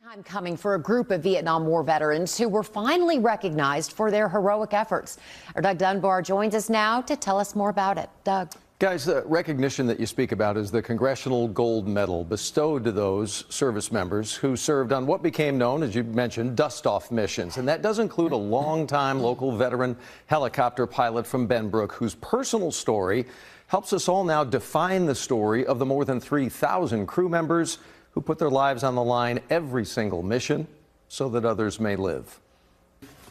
Time coming for a group of Vietnam War veterans who were finally recognized for their heroic efforts. Our Doug Dunbar joins us now to tell us more about it. Doug. Guys, the recognition that you speak about is the Congressional Gold Medal bestowed to those service members who served on what became known, as you mentioned, Dustoff missions. And that does include a longtime local veteran helicopter pilot from Benbrook whose personal story helps us all now define the story of the more than 3,000 crew members who put their lives on the line every single mission so that others may live.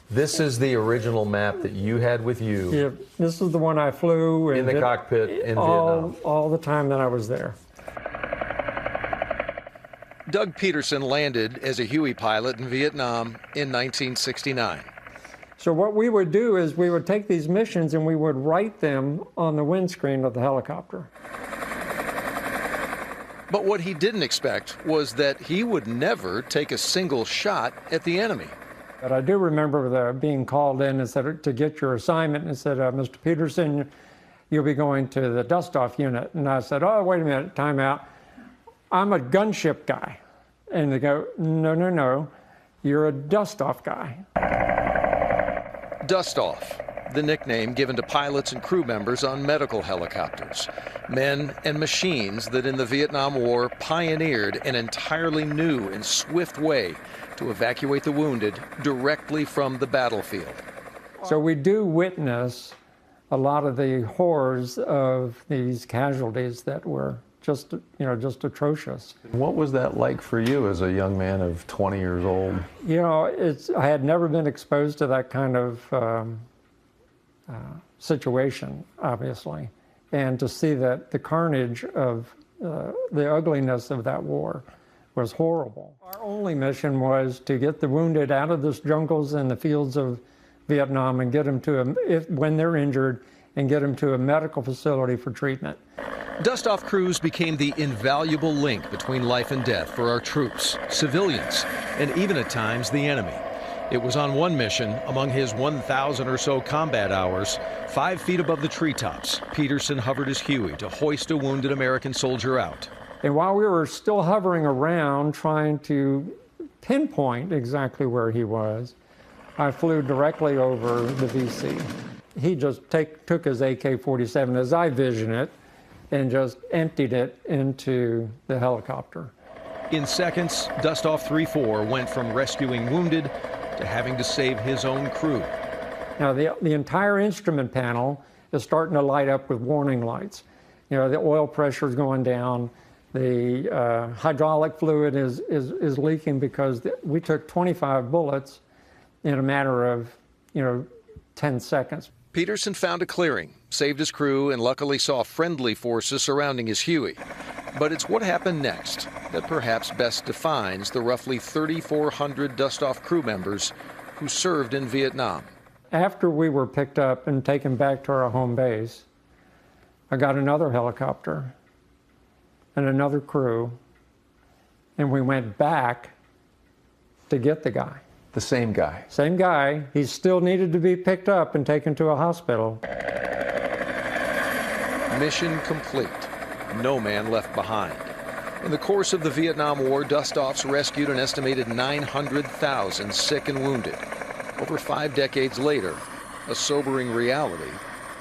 This is the original map that you had with you. Yeah, this is the one I flew in the cockpit in Vietnam. All the time that I was there. Doug Petersen landed as a Huey pilot in Vietnam in 1969. So what we would do is we would take these missions and we would write them on the windscreen of the helicopter. But what he didn't expect was that he would never take a single shot at the enemy. But I do remember being called in and said to get your assignment and said, Mr. Petersen, you'll be going to the Dustoff unit. And I said, oh, wait a minute, time out. I'm a gunship guy. And they go, no, no, no, you're a Dustoff guy. Dustoff, the nickname given to pilots and crew members on medical helicopters. Men and machines that in the Vietnam War pioneered an entirely new and swift way to evacuate the wounded directly from the battlefield. So we do witness a lot of the horrors of these casualties that were just atrocious. What was that like for you as a young man of 20 years old? You know, I had never been exposed to that kind of situation, obviously. And to see that the carnage of the ugliness of that war was horrible. Our only mission was to get the wounded out of the jungles and the fields of Vietnam and get them to, when they're injured, and get them to a medical facility for treatment. Dustoff crews became the invaluable link between life and death for our troops, civilians, and even at times the enemy. It was on one mission, among his 1,000 or so combat hours, 5 feet above the treetops, Petersen hovered his Huey to hoist a wounded American soldier out. And while we were still hovering around trying to pinpoint exactly where he was, I flew directly over the VC. He just took his AK-47, as I vision it, and just emptied it into the helicopter. In seconds, Dustoff 3-4 went from rescuing wounded to having to save his own crew. Now, the entire instrument panel is starting to light up with warning lights. You know, the oil pressure is going down, the hydraulic fluid is leaking because we took 25 bullets in a matter of, 10 seconds. Petersen found a clearing, saved his crew, and luckily saw friendly forces surrounding his Huey. But it's what happened next that perhaps best defines the roughly 3,400 Dustoff crew members who served in Vietnam. After we were picked up and taken back to our home base, I got another helicopter and another crew, and we went back to get the guy. The same guy? Same guy. He still needed to be picked up and taken to a hospital. Mission complete. No man left behind. In the course of the Vietnam War, Dustoffs rescued an estimated 900,000 sick and wounded. Over 5 decades later, a sobering reality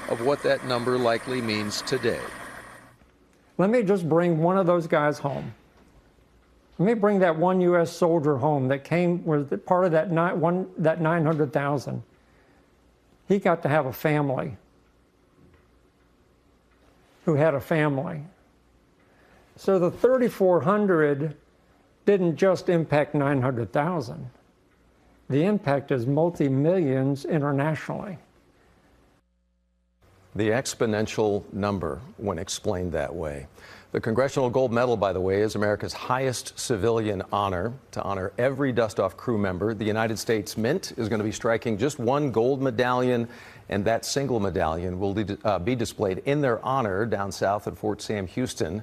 of what that number likely means today. Let me just bring one of those guys home. Let me bring that one U.S. soldier home that was part of that 900,000. He got to have a family who had a family. So the 3,400 didn't just impact 900,000. The impact is multi-millions internationally. The exponential number when explained that way. The Congressional Gold Medal, by the way, is America's highest civilian honor. To honor every Dustoff crew member, the United States Mint is going to be striking just one gold medallion, and that single medallion will be displayed in their honor down south at Fort Sam Houston,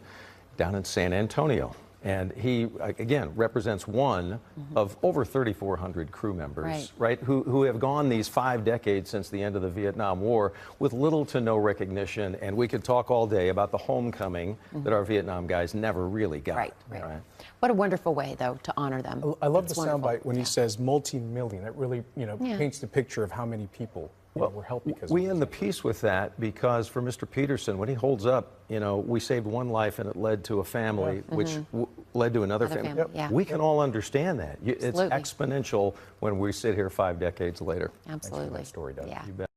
down in San Antonio. And he, again, represents one of over 3,400 crew members, right, who have gone these 5 decades since the end of the Vietnam War with little to no recognition. And we could talk all day about the homecoming that our Vietnam guys never really got. Right. What a wonderful way, though, to honor them. I love the soundbite when he says multi-million. It really, paints the picture of how many people were helped because we of end the piece with that because for Mr. Petersen, when he holds up, we saved one life and it led to a family, which led to another family. We can all understand that. It's exponential when we sit here 5 decades later. Absolutely. Thanks for that story, Doug. Yeah. You bet.